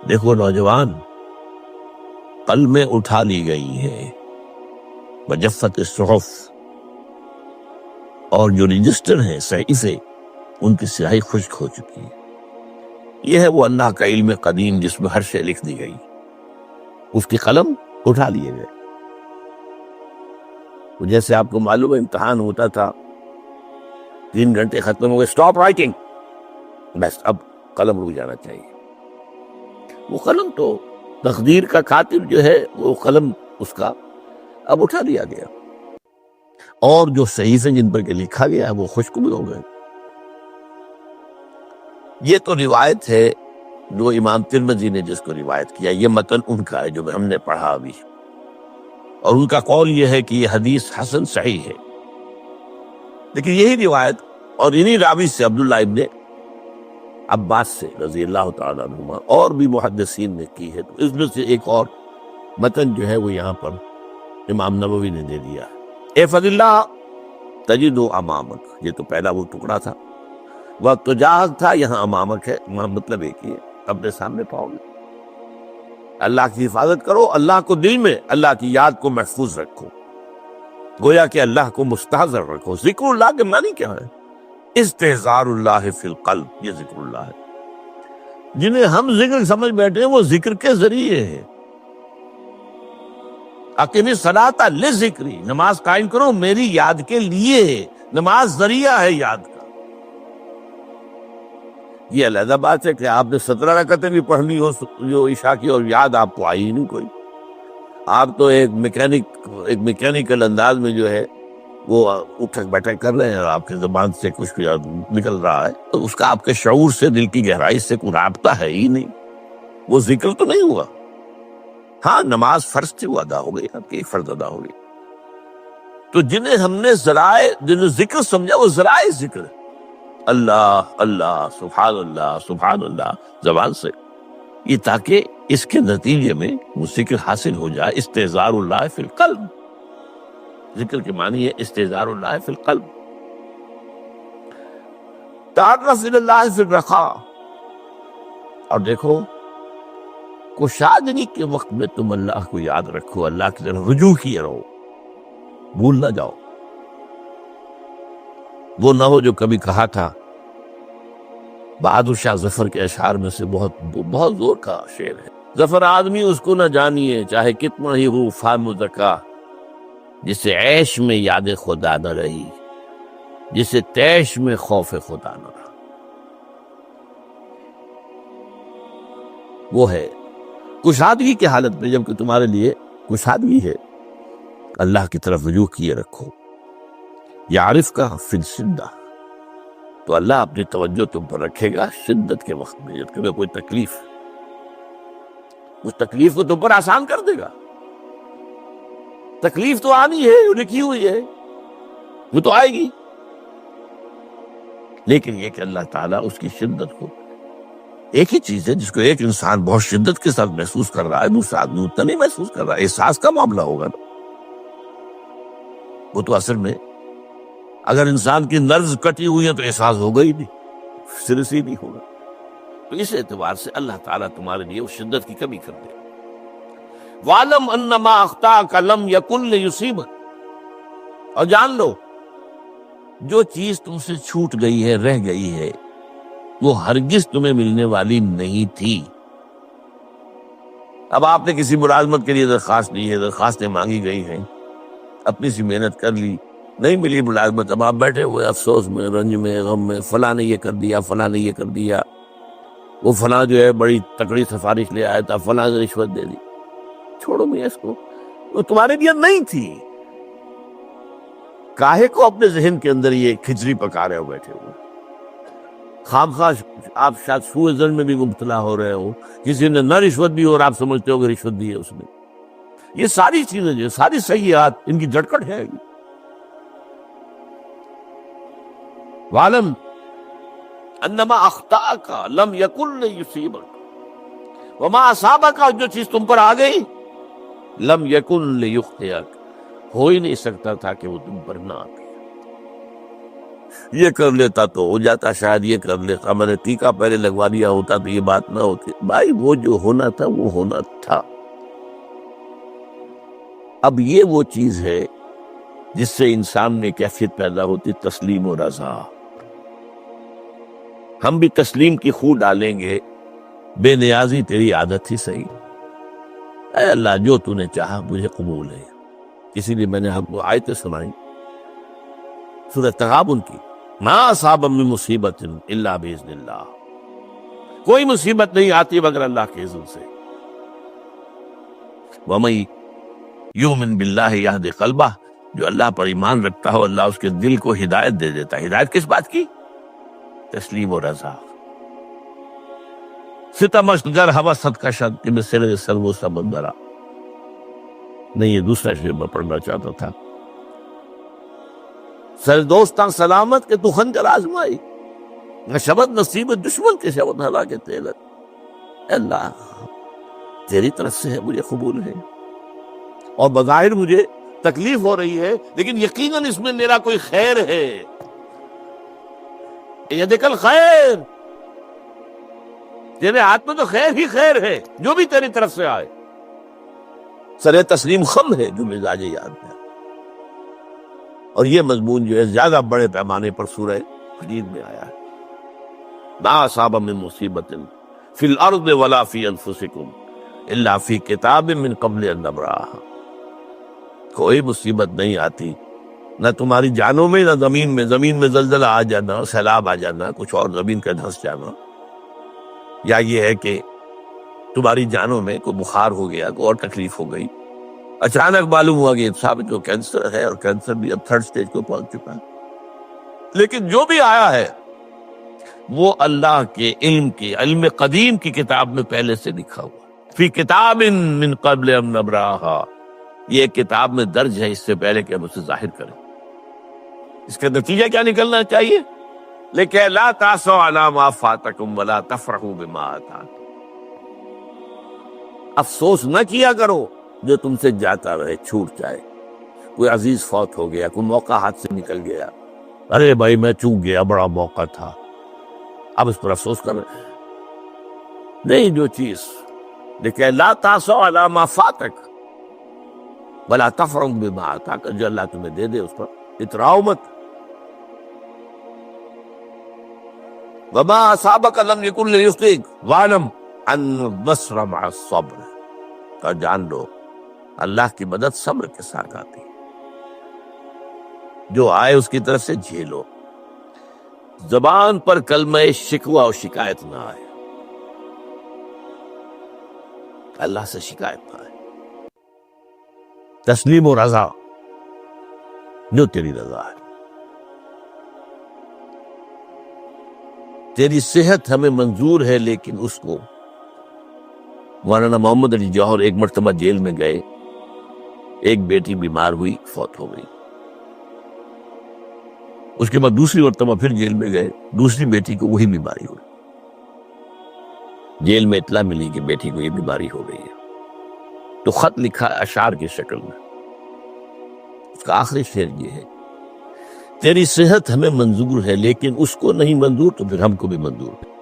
دیکھو نوجوان، قلمیں اٹھا لی گئی ہیں، وجفت الصحف، اور جو رجسٹر ہیں صحیفے ان کی سیاہی خشک ہو چکی ہے۔ یہ ہے وہ اللہ کا علم قدیم جس میں ہر شے لکھ دی گئی، اس کی قلم اٹھا لیے گئے۔ جیسے آپ کو معلوم ہے امتحان ہوتا تھا، 3 گھنٹے ختم ہو گئے، اسٹاپ رائٹنگ، بس اب قلم رک جانا چاہیے۔ وہ قلم تو تقدیر کا کاتب جو ہے وہ قلم اس کا اب اٹھا دیا گیا، اور جو صحیفے جن پر کے لکھا گیا ہے وہ خشک بھی ہو گئے۔ یہ تو روایت ہے جو امام ترمذی نے جس کو روایت کیا، یہ متن ان کا ہے جو ہم نے پڑھا ابھی، اور ان کا قول یہ ہے کہ یہ حدیث حسن صحیح ہے۔ لیکن یہی روایت اور انہی راوی سے عبداللہ ابن عباس سے رضی اللہ تعالیٰ عنہما اور بھی محدثین نے کی ہے، تو اس میں سے ایک اور متن جو ہے وہ یہاں پر امام نووی نے دے دیا ہے۔ احفظ اللہ تجد امامک، یہ تو پہلا وہ ٹکڑا تھا، وقت تو جاہز تھا، یہاں امامک ہے، مطلب ایک ہی ہے، اپنے سامنے پاؤ گے۔ اللہ کی حفاظت کرو، اللہ کو دل میں، اللہ کی یاد کو محفوظ رکھو، گویا کہ اللہ کو مستحضر رکھو۔ ذکر اللہ کے معنی کیا ہے؟ استحضار اللہ فی القلب، یہ ذکر اللہ ہے۔ جنہیں ہم ذکر سمجھ بیٹھے ہیں وہ ذکر کے ذریعے ہے۔ اقیم الصلاۃ لذکری، نماز قائم کرو میری یاد کے لیے، نماز ذریعہ ہے یاد کا۔ یہ علیحدہ بات ہے کہ آپ نے 17 رکعتیں بھی پڑھنی ہو جو عشاء کی اور یاد آپ کو آئی نہیں کوئی، آپ تو ایک میکینیکل انداز میں جو ہے وہ اٹھک بیٹھک کر رہے ہیں اور آپ کے زبان سے کچھ نکل رہا ہے، تو اس کا آپ کے شعور سے، دل کی گہرائی سے کوئی رابطہ ہے ہی نہیں، وہ ذکر تو نہیں ہوا۔ ہاں نماز فرض تھی، وہ ادا ہو گئی، آپ کی فرض ادا ہو گئی۔ تو جنہیں ہم نے جنہیں ذکر سمجھا وہ ذرائع ذکر ہے، اللہ اللہ سبحان اللہ زبان سے، یہ تاکہ اس کے نتیجے میں وہ ذکر حاصل ہو جائے۔ استحضار اللہ فی القلب، ذکر کے معنی ہے استحضار اللہ فی القلب۔ تعرف الی اللہ فی الرخاء، اور دیکھو کشادگی کے وقت میں تم اللہ کو یاد رکھو، اللہ کی طرف رجوع کیے رہو، بھول نہ جاؤ۔ وہ نہ ہو جو کبھی کہا تھا، بہادر شاہ ظفر کے اشعار میں سے بہت زور کا شعر ہے، ظفر آدمی اس کو نہ جانیے چاہے کتنا ہی ہو فام زکا، جسے عیش میں یاد خدا نہ رہی، جسے تیش میں خوف خدا نہ رہا۔ وہ ہے کشادگی کی حالت میں، جبکہ تمہارے لیے کشادگی ہے، اللہ کی طرف رجوع کیے رکھو۔ یعرف کا فی الشدہ، تو اللہ اپنی توجہ تم پر رکھے گا شدت کے وقت میں، جب تمہیں کوئی تکلیف، اس تکلیف کو تم پر آسان کر دے گا۔ تکلیف تو آنی ہے، وہ لکھی ہوئی ہے، وہ تو آئے گی، لیکن یہ کہ اللہ تعالیٰ اس کی شدت کو، ایک ہی چیز ہے جس کو ایک انسان بہت شدت کے ساتھ محسوس کر رہا ہے، دوسرا آدمی اتنا نہیں محسوس کر رہا ہے، احساس کا معاملہ ہوگا نا۔ وہ تو اصل میں اگر انسان کی نرز کٹی ہوئی ہے تو احساس ہوگا ہی نہیں، سرس ہی نہیں ہوگا۔ تو اس اعتبار سے اللہ تعالیٰ تمہارے لیے اس شدت کی کمی کر دے۔ وَعْلَمْ أَنَّ مَا أَخْطَأَكَ لَمْ يَكُنْ لِيُصِيبَكَ، اور جان لو جو چیز تم سے چھوٹ گئی ہے، رہ گئی ہے، وہ ہرگز تمہیں ملنے والی نہیں تھی۔ اب آپ نے کسی ملازمت کے لیے درخواست دی ہے، درخواستیں مانگی گئی ہیں، اپنی سی محنت کر لی، نہیں ملی ملازمت، اب آپ بیٹھے ہوئے افسوس میں، رنج میں، غم میں، فلاں نے یہ کر دیا، فلاں نے یہ کر دیا، وہ فلاں جو ہے بڑی تکڑی سفارش لے آیا تھا، فلاں نے رشوت دے دی۔ چھوڑو میاں اس کو، وہ تمہارے لیے نہیں تھی۔ کاہے کو اپنے ذہن کے اندر یہ کھچڑی پکا رہے ہو بیٹھے ہوئے؟ خامخواہ آپ شاید سوء ظن میں بھی مبتلا ہو رہے ہو، کسی نے نہ رشوت دی اور آپ سمجھتے ہو کہ رشوت دی ہے اس نے۔ یہ ساری چیزیں جو ساری سیئات، ان کی جڑکٹ ہے۔ وَعْلَمْ أَنَّ مَا أَخْطَأَكَ لَمْ يَكُنْ لِيُصِيبَكَ وَمَا أَصَابَكَ، جو چیز تم پر آ گئی، لَمْ يَكُنْ لِيُخْطِئَكَ، ہو ہی نہیں سکتا تھا کہ وہ تم پر نہ آتی۔ یہ کر لیتا تو ہو جاتا، شاید یہ کر لیتا، میں نے ٹیکا پہلے لگوا دیا ہوتا تو یہ بات نہ ہوتی۔ بھائی وہ جو ہونا تھا وہ ہونا تھا۔ اب یہ وہ چیز ہے جس سے انسان میں کیفیت پیدا ہوتی، تسلیم و رضا۔ ہم بھی تسلیم کی خو ڈالیں گے، بے نیازی تیری عادت ہی صحیح، اے اللہ جو تو نے چاہا مجھے قبول ہے۔ اسی لیے میں نے آپ کو آیتیں سنائی سورہ تغابن کی، ما اصاب من مصیبت الا باذن اللہ، کوئی مصیبت نہیں آتی مگر اللہ کے اذن سے۔ وَمَن یؤمن باللہ یہد قلبہ، جو اللہ پر ایمان رکھتا ہو اللہ اس کے دل کو ہدایت دے دیتا ہے۔ ہدایت کس بات کی؟ تسلیم و رضا۔ ستمش گر حوست کشد کہ میں سر سرو سمندرا، نہیں یہ دوسرا شعر میں پڑھنا چاہتا تھا۔ سر دوستاں سلامت کہ تو خنجر آزمائی، شبد نصیب دشمن کے شبد ہلا کے تیلت۔ اللہ تیری طرف سے ہے، مجھے قبول ہے، اور بظاہر مجھے تکلیف ہو رہی ہے لیکن یقیناً اس میں میرا کوئی خیر ہے۔ یدک الخیر، تیرے ہاتھ میں تو خیر ہی خیر ہے، جو بھی تیری طرف سے آئے۔ سر تسلیم خم ہے جو مزاج یاد ہے۔ اور یہ مضمون جو ہے زیادہ بڑے پیمانے پر سورہ حدید میں آیا ہے۔ ما اصاب من مصیبت فی الارض ولا فی انفسکم الا فی کتاب من قبل ان نبرأہا، کوئی مصیبت نہیں آتی نہ تمہاری جانوں میں نہ زمین میں، زمین میں زلزلہ آ جانا، سیلاب آ جانا، کچھ اور زمین کا دھنس جانا، یا یہ ہے کہ تمہاری جانوں میں کوئی بخار ہو گیا، کوئی اور تکلیف ہو گئی، اچانک معلوم ہوا کہ ثابت کو کینسر ہے، اور کینسر بھی اب 3rd سٹیج کو پہنچ چکا ہے۔ لیکن جو بھی آیا ہے وہ اللہ کے علم قدیم کی کتاب میں پہلے سے لکھا ہوا، فی کتاب من قبل ان نبرأہا، یہ ایک کتاب میں درج ہے اس سے پہلے کہ ہم اسے ظاہر کریں۔ اس کا نتیجہ کیا نکلنا چاہیے؟ لیکن لا تاسوا علی ما فاتکم ولا تفرحوا بما آتاکم، افسوس نہ کیا کرو جو تم سے جاتا رہے، چھوٹ جائے، کوئی عزیز فوت ہو گیا، کوئی موقع ہاتھ سے نکل گیا، ارے بھائی میں چوک گیا، بڑا موقع تھا، اب اس پر افسوس کر رہے نہیں، جو چیز لیکن لا تاسوا علی ما فاتک ولا تفرحوا بما آتاک، جو اللہ تمہیں دے دے اس پر اتراؤ مت۔ وما اصابک لم یکن لیخطئک واعلم ان النصر مع الصبر، اور جان لو اللہ کی مدد صبر کے ساتھ آتی ہے، جو آئے اس کی طرف سے جھیلو، زبان پر کلمہ شکوہ اور شکایت نہ آئے، اللہ سے شکایت نہ آئے، تسلیم و رضا، جو تیری رضا ہے۔ تیری صحت ہمیں منظور ہے لیکن اس کو، مولانا محمد علی جوہر ایک مرتبہ جیل میں گئے، ایک بیٹی بیمار ہوئی، فوت ہو گئی، اس کے بعد دوسری مرتبہ پھر جیل میں گئے، دوسری بیٹی کو وہی بیماری ہوئی، جیل میں اطلاع ملی کہ بیٹی کو یہ بیماری ہو گئی ہے، تو خط لکھا اشعار کی شکل میں، اس کا آخری شعر یہ ہے، تیری صحت ہمیں منظور ہے لیکن اس کو نہیں منظور تو پھر ہم کو بھی منظور ہے۔